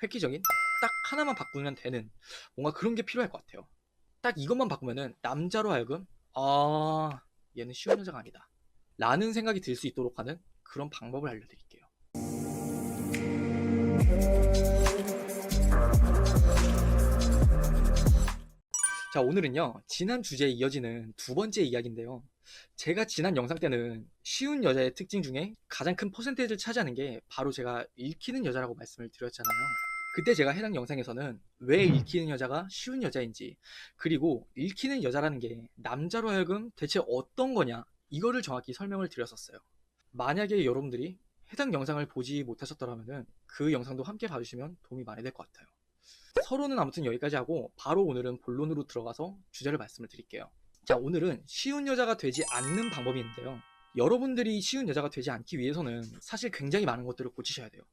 획기적인 딱 하나만 바꾸면 되는 뭔가 그런 게 필요할 것 같아요. 딱 이것만 바꾸면은 남자로 하여금 얘는 쉬운 여자가 아니다 라는 생각이 들 수 있도록 하는 그런 방법을 알려드릴게요. 자, 오늘은요 지난 주제에 이어지는 두 번째 이야기인데요, 제가 지난 영상 때는 쉬운 여자의 특징 중에 가장 큰 퍼센테이지를 차지하는 게 바로 제가 읽히는 여자라고 말씀을 드렸잖아요. 그때 제가 해당 영상에서는 왜 읽히는 여자가 쉬운 여자인지, 그리고 읽히는 여자라는 게 남자로 하여금 대체 어떤 거냐, 이거를 정확히 설명을 드렸었어요. 만약에 여러분들이 해당 영상을 보지 못하셨더라면 그 영상도 함께 봐주시면 도움이 많이 될 것 같아요. 서로는 아무튼 여기까지 하고 바로 오늘은 본론으로 들어가서 주제를 말씀을 드릴게요. 자, 오늘은 쉬운 여자가 되지 않는 방법이 있는데요, 여러분들이 쉬운 여자가 되지 않기 위해서는 사실 굉장히 많은 것들을 고치셔야 돼요.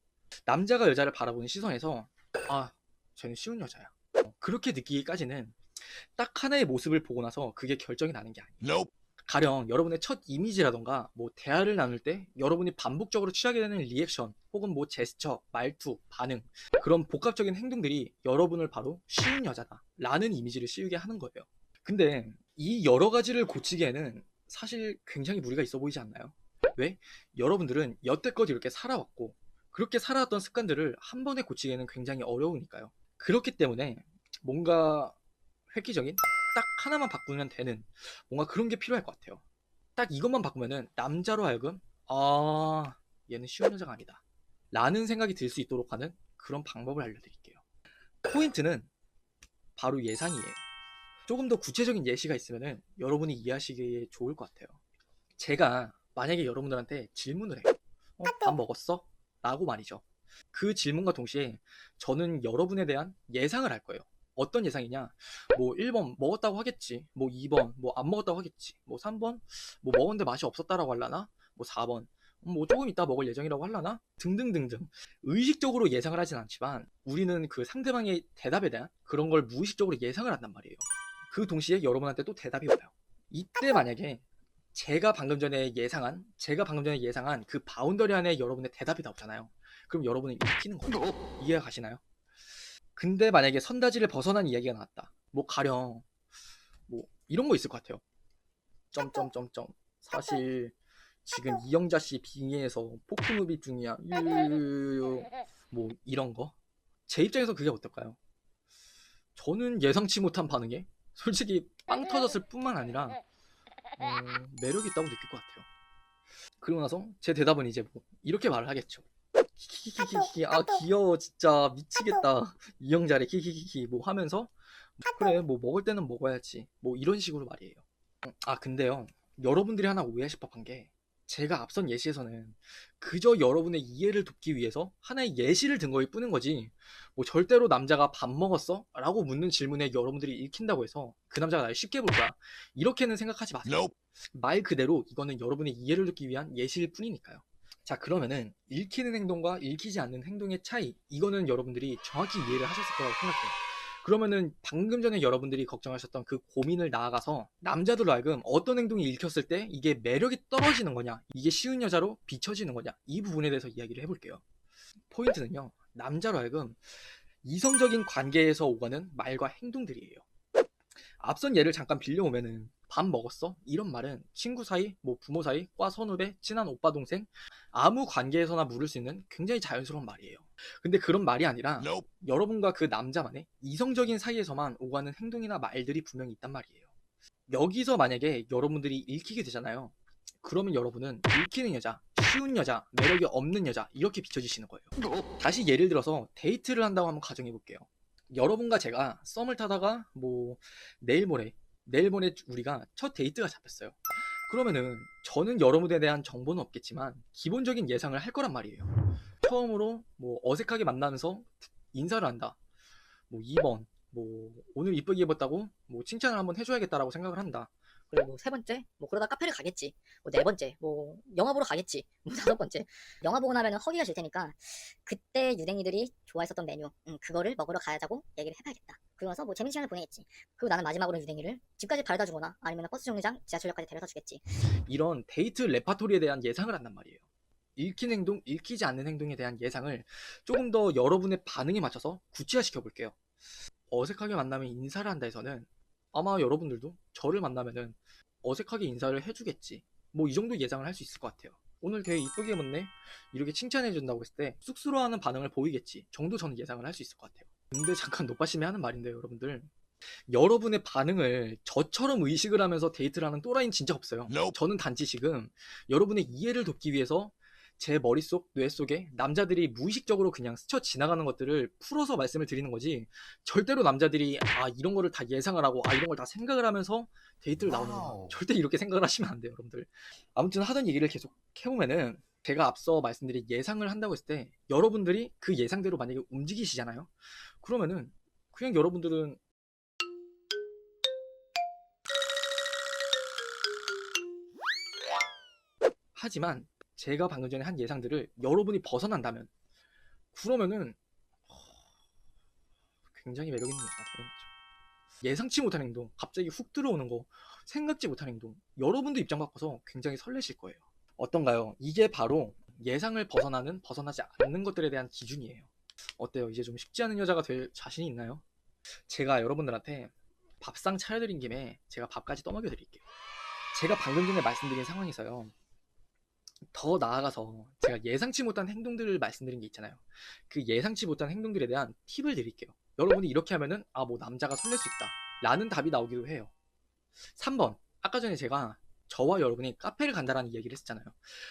남자가 여자를 바라보는 시선에서 쟤는 쉬운 여자야, 그렇게 느끼기까지는 딱 하나의 모습을 보고 나서 그게 결정이 나는 게 아니에요. 가령 여러분의 첫 이미지라던가 뭐 대화를 나눌 때 여러분이 반복적으로 취하게 되는 리액션 혹은 뭐 제스처, 말투, 반응, 그런 복합적인 행동들이 여러분을 바로 쉬운 여자다 라는 이미지를 씌우게 하는 거예요. 근데 이 여러 가지를 고치기에는 사실 굉장히 무리가 있어 보이지 않나요? 왜? 여러분들은 여태껏 이렇게 살아왔고 그렇게 살아왔던 습관들을 한 번에 고치기에는 굉장히 어려우니까요. 그렇기 때문에 뭔가 획기적인 딱 하나만 바꾸면 되는 뭔가 그런 게 필요할 것 같아요. 딱 이것만 바꾸면은 남자로 하여금 얘는 쉬운 여자가 아니다 라는 생각이 들 수 있도록 하는 그런 방법을 알려드릴게요. 포인트는 바로 예상이에요. 조금 더 구체적인 예시가 있으면은 여러분이 이해하시기에 좋을 것 같아요. 제가 만약에 여러분들한테 질문을 해요. 밥 먹었어? 라고 말이죠. 그 질문과 동시에 저는 여러분에 대한 예상을 할 거예요. 어떤 예상이냐? 뭐 1번 먹었다고 하겠지, 뭐 2번 뭐 안 먹었다고 하겠지, 뭐 3번 뭐 먹었는데 맛이 없었다라고 할라나, 뭐 4번 뭐 조금 이따 먹을 예정이라고 할라나, 등등등등. 의식적으로 예상을 하진 않지만 우리는 그 상대방의 대답에 대한 그런 걸 무의식적으로 예상을 한단 말이에요. 그 동시에 여러분한테 또 대답이 와요. 이때 만약에 제가 방금 전에 예상한 그 바운더리 안에 여러분의 대답이 나오잖아요. 그럼 여러분은 읽히는 거예요. 이해가 가시나요? 근데 만약에 선다지를 벗어난 이야기가 나왔다. 뭐 가령 뭐 이런 거 있을 것 같아요. 점점점점 사실 지금 이영자 씨 빙의해서 폭풍흡입 중이야. 유유유유. 뭐 이런 거. 제 입장에서 그게 어떨까요? 저는 예상치 못한 반응에 솔직히 빵 터졌을 뿐만 아니라 매력이 있다고 느낄 것 같아요. 그러고 나서 제 대답은 이제 뭐 이렇게 말을 하겠죠. 키키키키키, 귀여워 진짜 미치겠다 이영자래 키키키키 뭐 하면서, 그래 뭐 먹을 때는 먹어야지 뭐 이런 식으로 말이에요. 근데요, 여러분들이 하나 오해하실 법한 게, 제가 앞선 예시에서는 그저 여러분의 이해를 돕기 위해서 하나의 예시를 든 거일 뿐인 거지, 뭐 절대로 남자가 밥 먹었어? 라고 묻는 질문에 여러분들이 읽힌다고 해서 그 남자가 날 쉽게 볼 거야, 이렇게는 생각하지 마세요. 말 그대로 이거는 여러분의 이해를 돕기 위한 예시일 뿐이니까요. 자, 그러면은 읽히는 행동과 읽히지 않는 행동의 차이, 이거는 여러분들이 정확히 이해를 하셨을 거라고 생각해요. 그러면은 방금 전에 여러분들이 걱정하셨던 그 고민을 나아가서 남자들로 하여금 어떤 행동이 읽혔을 때 이게 매력이 떨어지는 거냐, 이게 쉬운 여자로 비춰지는 거냐, 이 부분에 대해서 이야기를 해볼게요. 포인트는요, 남자로 하여금 이성적인 관계에서 오가는 말과 행동들이에요. 앞선 예를 잠깐 빌려오면은 밥 먹었어? 이런 말은 친구 사이, 뭐 부모 사이, 과 선후배, 친한 오빠 동생, 아무 관계에서나 물을 수 있는 굉장히 자연스러운 말이에요. 근데 그런 말이 아니라 여러분과 그 남자만의 이성적인 사이에서만 오가는 행동이나 말들이 분명히 있단 말이에요. 여기서 만약에 여러분들이 읽히게 되잖아요. 그러면 여러분은 읽히는 여자, 쉬운 여자, 매력이 없는 여자, 이렇게 비춰지시는 거예요. 다시 예를 들어서 데이트를 한다고 한번 가정해 볼게요. 여러분과 제가 썸을 타다가 뭐 내일 모레 우리가 첫 데이트가 잡혔어요. 그러면은 저는 여러분에 대한 정보는 없겠지만 기본적인 예상을 할 거란 말이에요. 처음으로 뭐 어색하게 만나면서 인사를 한다. 뭐 2번 뭐 오늘 이쁘게 입었다고 뭐 칭찬을 한번 해줘야겠다라고 생각을 한다. 그리고 뭐 세 번째, 뭐 그러다 카페를 가겠지. 뭐 네 번째, 뭐 영화 보러 가겠지. 뭐 다섯 번째, 영화 보고 나면은 허기가 질 테니까 그때 유댕이들이 좋아했었던 메뉴, 그거를 먹으러 가자고 얘기를 해봐야겠다. 그러고 나서 뭐 재밌는 시간을 보내겠지. 그리고 나는 마지막으로 유댕이를 집까지 바래다 주거나 아니면 버스 정류장, 지하철역까지 데려다 주겠지. 이런 데이트 레파토리에 대한 예상을 한단 말이에요. 읽힌 행동, 읽히지 않는 행동에 대한 예상을 조금 더 여러분의 반응에 맞춰서 구체화시켜 볼게요. 어색하게 만나면 인사를 한다 해서는 아마 여러분들도 저를 만나면은 어색하게 인사를 해주겠지. 뭐 이 정도 예상을 할 수 있을 것 같아요. 오늘 되게 이쁘게 묻네? 이렇게 칭찬해준다고 했을 때 쑥스러워하는 반응을 보이겠지 정도 저는 예상을 할 수 있을 것 같아요. 근데 잠깐 노빠심이 하는 말인데요, 여러분들. 여러분의 반응을 저처럼 의식을 하면서 데이트를 하는 또라이는 진짜 없어요. 저는 단지 지금 여러분의 이해를 돕기 위해서 제 머릿속, 뇌 속에 남자들이 무의식적으로 그냥 스쳐 지나가는 것들을 풀어서 말씀을 드리는 거지, 절대로 남자들이 이런 거를 다 예상을 하고 이런 걸 다 생각을 하면서 데이트를 나오는 거 절대 이렇게 생각을 하시면 안 돼요, 여러분들. 아무튼 하던 얘기를 계속 해보면은 제가 앞서 말씀드린 예상을 한다고 했을 때 여러분들이 그 예상대로 만약에 움직이시잖아요. 그러면은 그냥 여러분들은 하지만 제가 방금 전에 한 예상들을 여러분이 벗어난다면 그러면은 굉장히 매력 있는 여자가 되는 거죠. 예상치 못한 행동, 갑자기 훅 들어오는 거, 생각지 못한 행동, 여러분도 입장 바꿔서 굉장히 설레실 거예요. 어떤가요? 이게 바로 예상을 벗어나지 않는 것들에 대한 기준이에요. 어때요? 이제 좀 쉽지 않은 여자가 될 자신이 있나요? 제가 여러분들한테 밥상 차려드린 김에 제가 밥까지 떠먹여 드릴게요. 제가 방금 전에 말씀드린 상황에서요, 더 나아가서 제가 예상치 못한 행동들을 말씀드린 게 있잖아요. 그 예상치 못한 행동들에 대한 팁을 드릴게요. 여러분이 이렇게 하면은 뭐 남자가 설렐 수 있다 라는 답이 나오기도 해요. 3번, 아까 전에 제가 저와 여러분이 카페를 간다라는 이야기를 했었잖아요.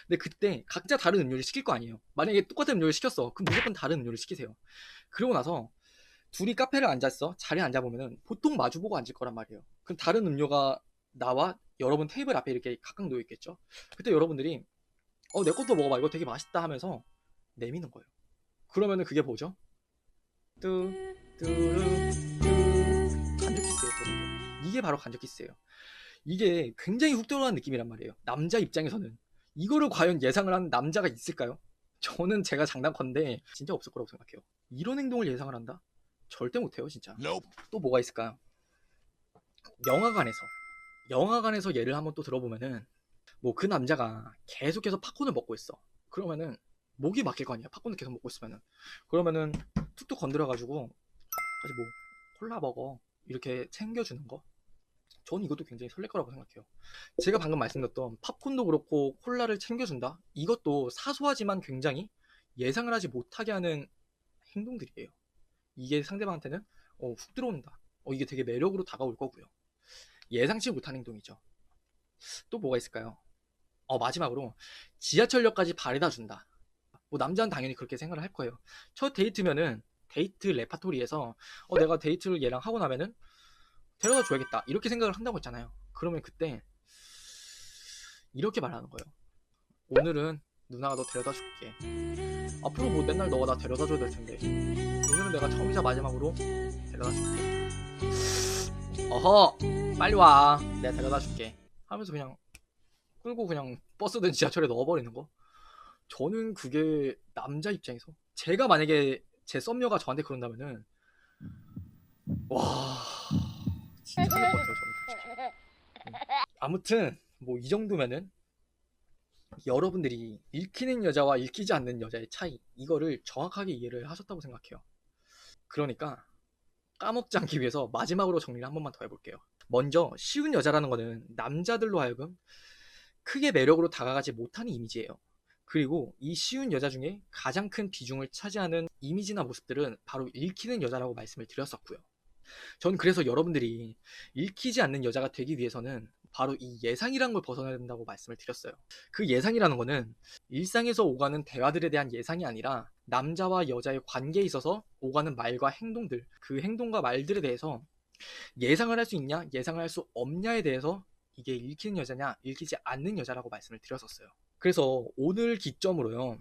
근데 그때 각자 다른 음료를 시킬 거 아니에요. 만약에 똑같은 음료를 시켰어, 그럼 무조건 다른 음료를 시키세요. 그러고 나서 둘이 카페를 앉았어, 자리에 앉아보면은 보통 마주보고 앉을 거란 말이에요. 그럼 다른 음료가 나와 여러분 테이블 앞에 이렇게 각각 놓여 있겠죠. 그때 여러분들이 내 것도 먹어봐, 이거 되게 맛있다 하면서 내미는 거예요. 그러면은 그게 뭐죠? 간접 키스예요, 여러분. 이게 바로 간접 키스예요. 이게 굉장히 훅 들어가는 느낌이란 말이에요. 남자 입장에서는 이거를 과연 예상을 하는 남자가 있을까요? 저는 제가 장난컨대 진짜 없을 거라고 생각해요. 이런 행동을 예상을 한다? 절대 못해요, 진짜. 또 뭐가 있을까요? 영화관에서 예를 한번 또 들어보면은 뭐 그 남자가 계속해서 팝콘을 먹고 있어. 그러면은 목이 막힐 거 아니야, 팝콘을 계속 먹고 있으면은. 그러면은 툭툭 건드려가지고 뭐 콜라 먹어 이렇게 챙겨주는 거, 저는 이것도 굉장히 설렐 거라고 생각해요. 제가 방금 말씀드렸던 팝콘도 그렇고 콜라를 챙겨준다, 이것도 사소하지만 굉장히 예상을 하지 못하게 하는 행동들이에요. 이게 상대방한테는 훅 들어온다, 이게 되게 매력으로 다가올 거고요. 예상치 못한 행동이죠. 또 뭐가 있을까요? 마지막으로 지하철역까지 바래다 준다. 뭐 남자는 당연히 그렇게 생각을 할 거예요. 첫 데이트면은 데이트 레파토리에서 내가 데이트를 얘랑 하고 나면은 데려다 줘야겠다 이렇게 생각을 한다고 했잖아요. 그러면 그때 이렇게 말하는 거예요. 오늘은 누나가 너 데려다 줄게. 앞으로 뭐 맨날 너가 나 데려다 줘야 될 텐데 오늘은 내가 처음이자 마지막으로 데려다 줄게. 어허, 빨리 와, 내가 데려다 줄게 하면서 그냥 끌고 그냥 버스든 지하철에 넣어버리는 거. 저는 그게 남자 입장에서, 제가 만약에 제 썸녀가 저한테 그런다면은 와 진짜 설렐 것 같아요, 저는 솔직히. 아무튼 뭐 이 정도면은 여러분들이 읽히는 여자와 읽히지 않는 여자의 차이, 이거를 정확하게 이해를 하셨다고 생각해요. 그러니까 까먹지 않기 위해서 마지막으로 정리를 한 번만 더 해볼게요. 먼저 쉬운 여자라는 거는 남자들로 하여금 크게 매력으로 다가가지 못하는 이미지예요. 그리고 이 쉬운 여자 중에 가장 큰 비중을 차지하는 이미지나 모습들은 바로 읽히는 여자라고 말씀을 드렸었고요. 전 그래서 여러분들이 읽히지 않는 여자가 되기 위해서는 바로 이 예상이라는 걸 벗어나야 된다고 말씀을 드렸어요. 그 예상이라는 거는 일상에서 오가는 대화들에 대한 예상이 아니라 남자와 여자의 관계에 있어서 오가는 말과 행동들, 그 행동과 말들에 대해서 예상을 할 수 있냐, 예상을 할 수 없냐에 대해서 이게 읽히는 여자냐, 읽히지 않는 여자라고 말씀을 드렸었어요. 그래서 오늘 기점으로요,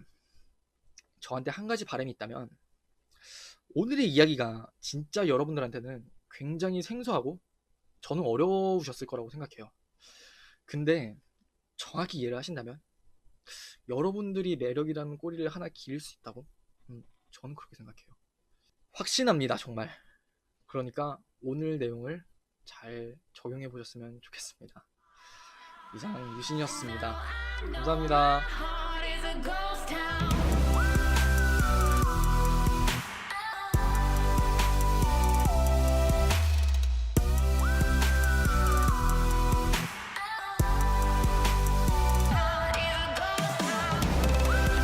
저한테 한 가지 바람이 있다면, 오늘의 이야기가 진짜 여러분들한테는 굉장히 생소하고 저는 어려우셨을 거라고 생각해요. 근데 정확히 이해를 하신다면 여러분들이 매력이라는 꼬리를 하나 기를 수 있다고 저는 그렇게 생각해요. 확신합니다, 정말. 그러니까 오늘 내용을 잘 적용해 보셨으면 좋겠습니다. 이상 유신이었습니다. 감사합니다.